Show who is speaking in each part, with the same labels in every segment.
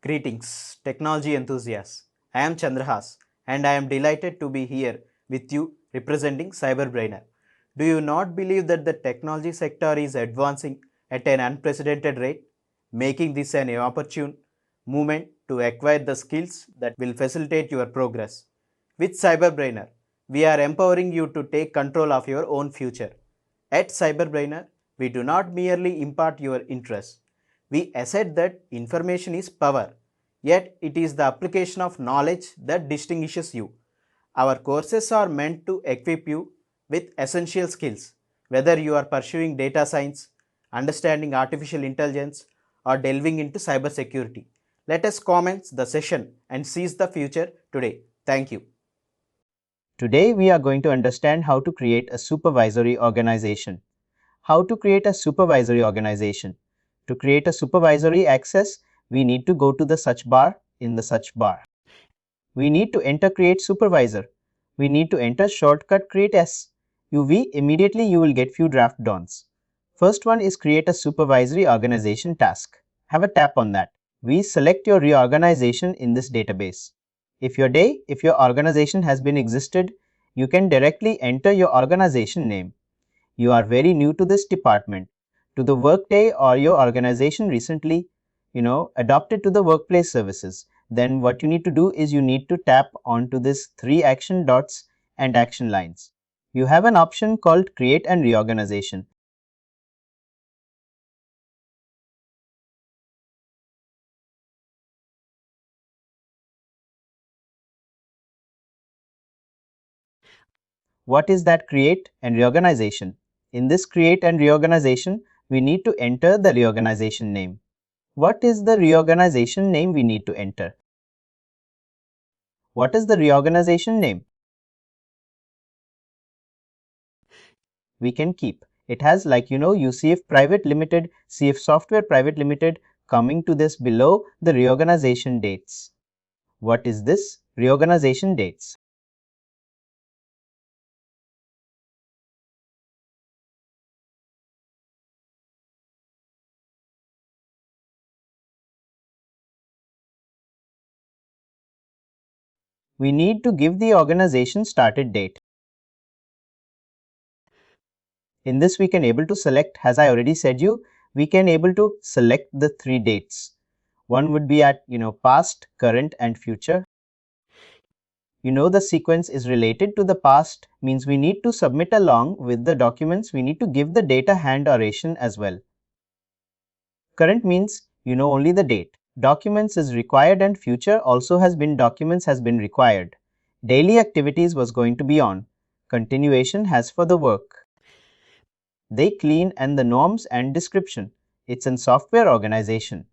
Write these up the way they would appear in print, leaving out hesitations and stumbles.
Speaker 1: Greetings, technology enthusiasts. I am Chandrahas and I am delighted to be here with you representing CyberBrainer. Do you not believe that the technology sector is advancing at an unprecedented rate, making this an opportune moment to acquire the skills that will facilitate your progress? With CyberBrainer, we are empowering you to take control of your own future. At CyberBrainer, we do not merely impart your interests. We assert that information is power, yet it is the application of knowledge that distinguishes you. Our courses are meant to equip you with essential skills, whether you are pursuing data science, understanding artificial intelligence, or delving into cybersecurity. Let us commence the session and seize the future today. Thank you.
Speaker 2: Today we are going to understand how to create a supervisory organization. How to create a supervisory organization. To create a supervisory access, we need to go to the search bar in the search bar. We need to enter create supervisor. We need to enter shortcut create S. Immediately you will get few draft dons. First one is create a supervisory organization task. Have a tap on that. We select your reorganization in this database. If your organization has been existed, you can directly enter your organization name. You are very new to this department, to the Workday, or your organization recently, adopted to the workplace services. Then what you need to do is you need to tap onto this 3 action dots and action lines. You have an option called Create and Reorganization. What is that Create and Reorganization? In this Create and Reorganization, we need to enter the reorganization name. What is the reorganization name we need to enter? What is the reorganization name? We can keep. It has UCF Private Limited, CF Software Private Limited coming to this below the reorganization dates. What is this? Reorganization dates. We need to give the organization started date. In this we can able to select, as I already said you, we can able to select the 3 dates. One would be at past, current and future. The sequence is related to the past, means we need to submit along with the documents, we need to give the data hand oration as well. Current means only the date. Documents is required and future also has been documents has been required. Daily activities was going to be on. Continuation has for the work. They clean and the norms and description. It's in software organization.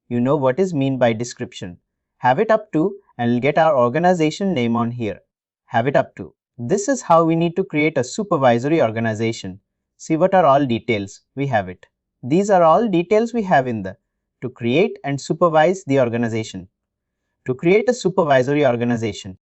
Speaker 2: You know what is mean by description. Have it up to and we'll get our organization name on here. Have it up to. This is how we need to create a supervisory organization. See what are all details. We have it. These are all details we have in the to create and supervise the organization. To create a supervisory organization.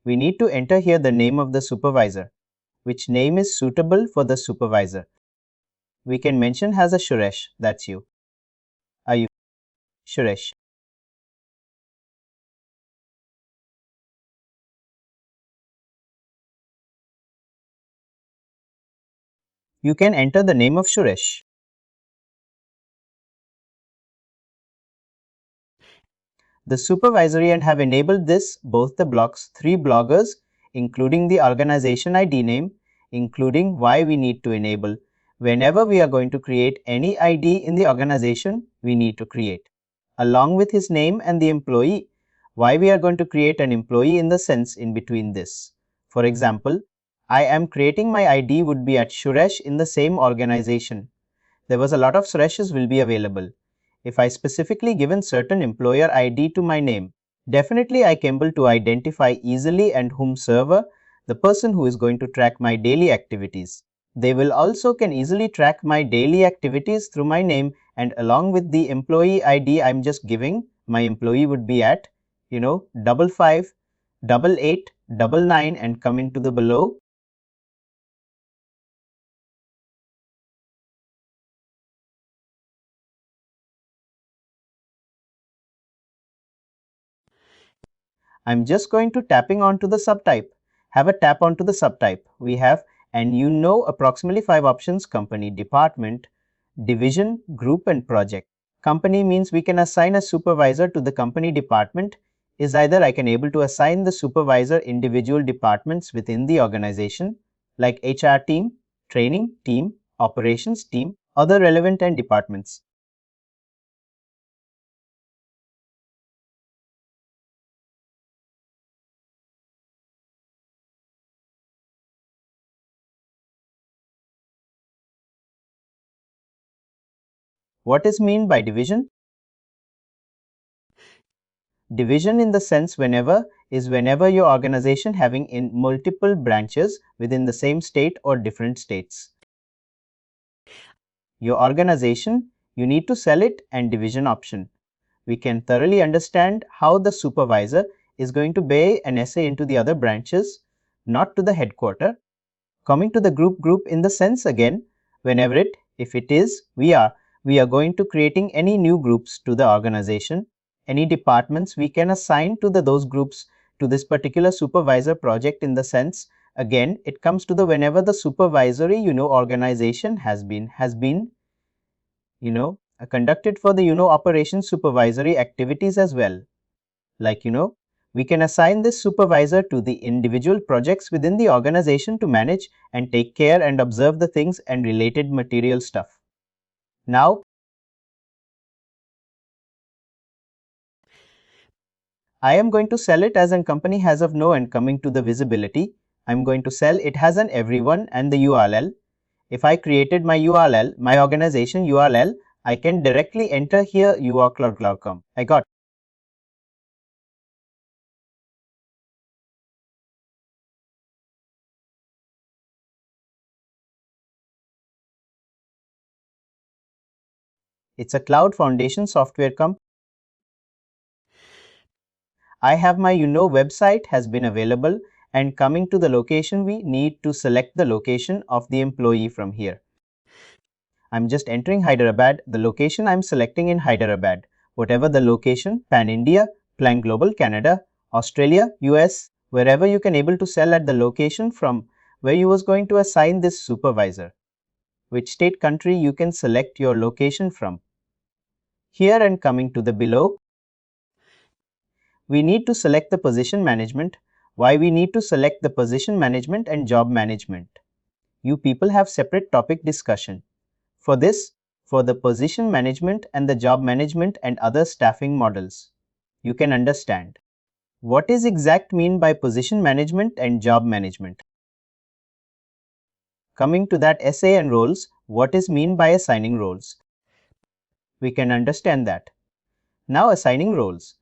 Speaker 2: We need to enter here the name of the supervisor, which name is suitable for the supervisor. We can mention as a Suresh, that's you. Are you Suresh? You can enter the name of Suresh. The supervisory and have enabled this both the blocks 3 bloggers, including the organization ID name, including why we need to enable. Whenever we are going to create any ID in the organization, we need to create. Along with his name and the employee, why we are going to create an employee in the sense in between this. For example, I am creating my ID would be at Suresh in the same organization. There was a lot of Sureshes will be available. If I specifically given certain employer ID to my name, definitely I can able to identify easily and whom server, the person who is going to track my daily activities. They will also can easily track my daily activities through my name, and along with the employee ID I'm just giving, my employee would be at 55, 88, 99 and coming to the below. I'm just going to tapping onto the subtype. Have a tap onto the subtype. We have, and approximately 5 options: company, department, division, group and project. Company means we can assign a supervisor to the company department. Is either I can able to assign the supervisor individual departments within the organization like HR team, training team, operations team, other relevant and departments. What is mean by division? Division in the sense whenever your organization having in multiple branches within the same state or different states. Your organization, you need to sell it and division option. We can thoroughly understand how the supervisor is going to pay an SA into the other branches, not to the headquarter. Coming to the group in the sense again, whenever if it is, we are going to creating any new groups to the organization, any departments we can assign to those groups to this particular supervisor project in the sense, again, it comes to the whenever the supervisory, organization has been, conducted for the, operations supervisory activities as well. Like, we can assign this supervisor to the individual projects within the organization to manage and take care and observe the things and related material stuff. Now, I am going to sell it as a company has of no, and coming to the visibility, I'm going to sell it has an everyone and the URL. If I created my URL, my organization URL, I can directly enter here uorg.com. I got. It's a cloud foundation software company. I have my website has been available, and coming to the location, we need to select the location of the employee from here. I'm just entering Hyderabad. The location I'm selecting in Hyderabad. Whatever the location, Pan India, Plan Global, Canada, Australia, US, wherever you can able to sell at the location from where you was going to assign this supervisor. Which state country you can select your location from. Here and coming to the below, we need to select the position management. Why we need to select the position management and job management? You people have separate topic discussion. For this, for the position management and the job management and other staffing models, you can understand. What is exact mean by position management and job management? Coming to that SA and roles, what is mean by assigning roles? We can understand that. Now assigning roles.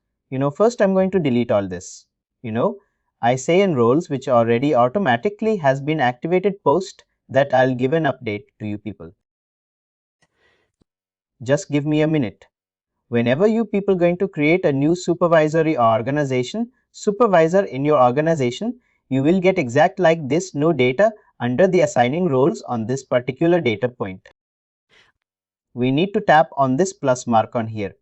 Speaker 2: First I'm going to delete all this. I say in roles which already automatically has been activated post that I'll give an update to you people. Just give me a minute. Whenever you people going to create a new supervisory organization, supervisor in your organization, you will get exact like this no data under the assigning roles on this particular data point. We need to tap on this plus mark on here.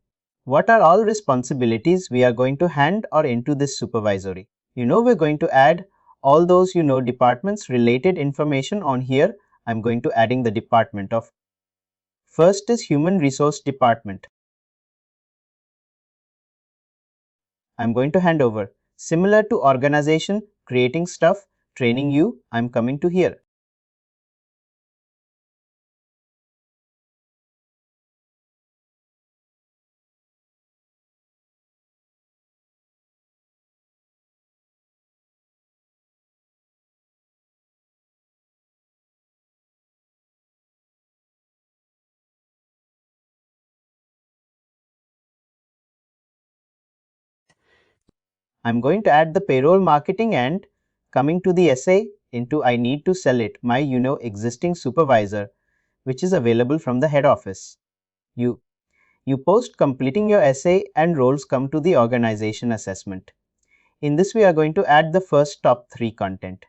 Speaker 2: What are all responsibilities we are going to hand or into this supervisory? We're going to add all those, departments related information on here. I'm going to adding the department of. First is human resource department. I'm going to hand over. Similar to organization, creating stuff, training you, I'm coming to here. I'm going to add the payroll marketing and coming to the SA into I need to sell it, my existing supervisor, which is available from the head office. You post completing your essay and roles come to the organization assessment. In this, we are going to add the first top 3 content.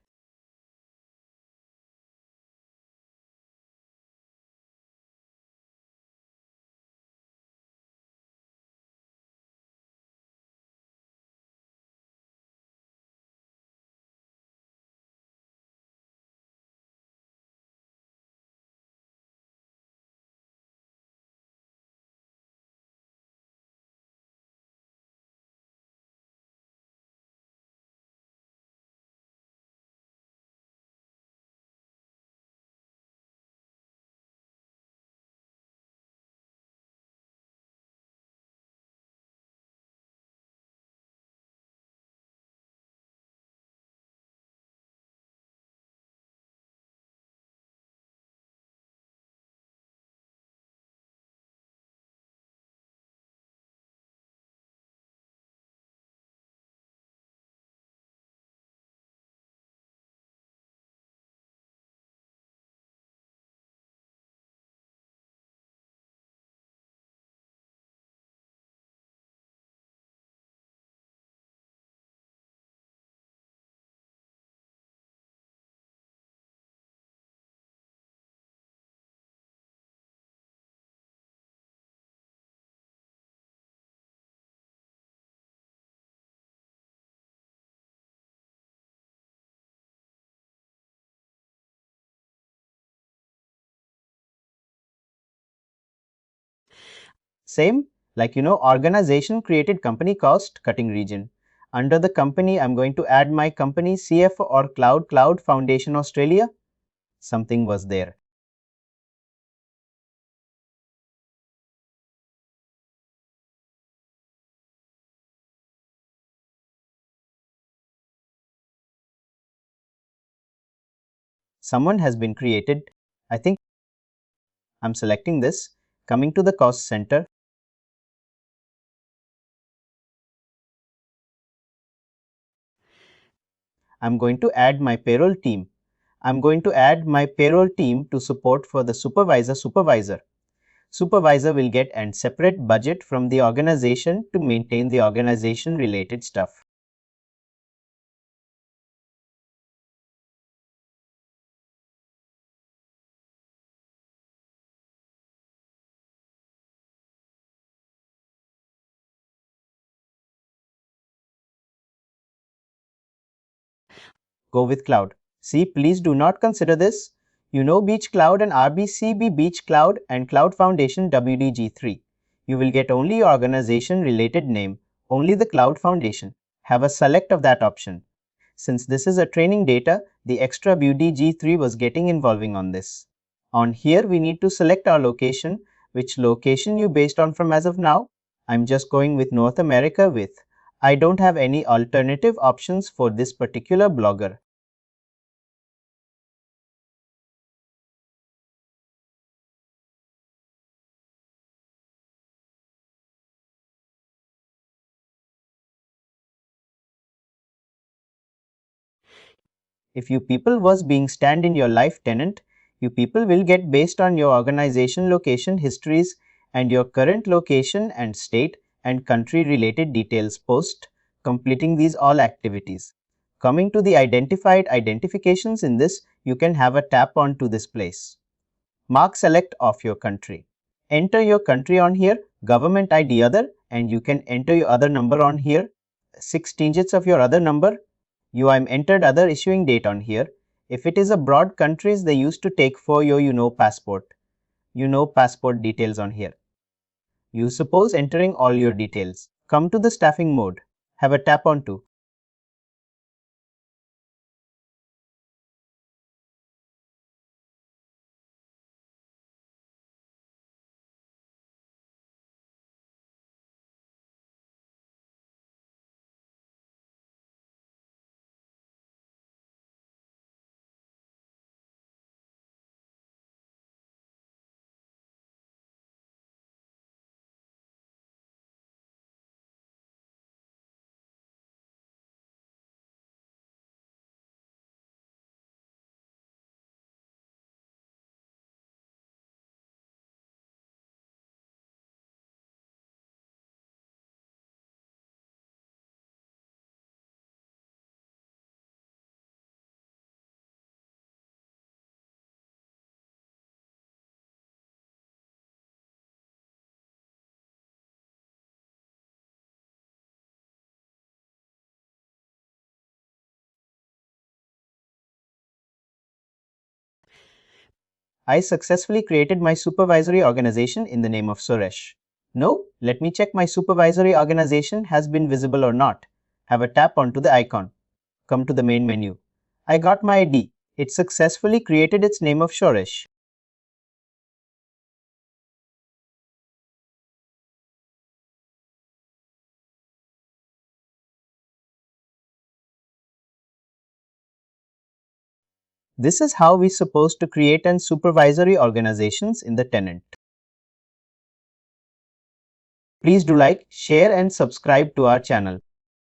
Speaker 2: Same like organization created company cost cutting region. Under the company, I'm going to add my company CFO or Cloud Foundation Australia. Something was there. Someone has been created. I think I'm selecting this, coming to the cost center. I'm going to add my payroll team. I'm going to add my payroll team to support for the supervisor. Supervisor will get a separate budget from the organization to maintain the organization related stuff. Go with cloud. See, please do not consider this. Beach Cloud and RBCB Beach Cloud and Cloud Foundation WDG3. You will get only your organization related name, only the Cloud Foundation. Have a select of that option. Since this is a training data, the extra WDG3 was getting involving on this. On here, we need to select our location, which location you based on from as of now. I'm just going with North America with. I don't have any alternative options for this particular blogger. If you people was being stand in your life tenant, you people will get based on your organization location histories and your current location and state and country related details post completing these all activities. Coming to the identified identifications in this, you can have a tap on to this place. Mark select of your country. Enter your country on here, government ID other, and you can enter your other number on here, 6 digits of your other number. You am entered other issuing date on here. If it is abroad countries, they used to take for your passport. Passport details on here. You suppose entering all your details. Come to the staffing mode. Have a tap on to. I successfully created my supervisory organization in the name of Suresh. Now, let me check my supervisory organization has been visible or not. Have a tap onto the icon. Come to the main menu. I got my ID. It successfully created its name of Suresh. This is how we're supposed to create an supervisory organizations in the tenant. Please do like, share and subscribe to our channel.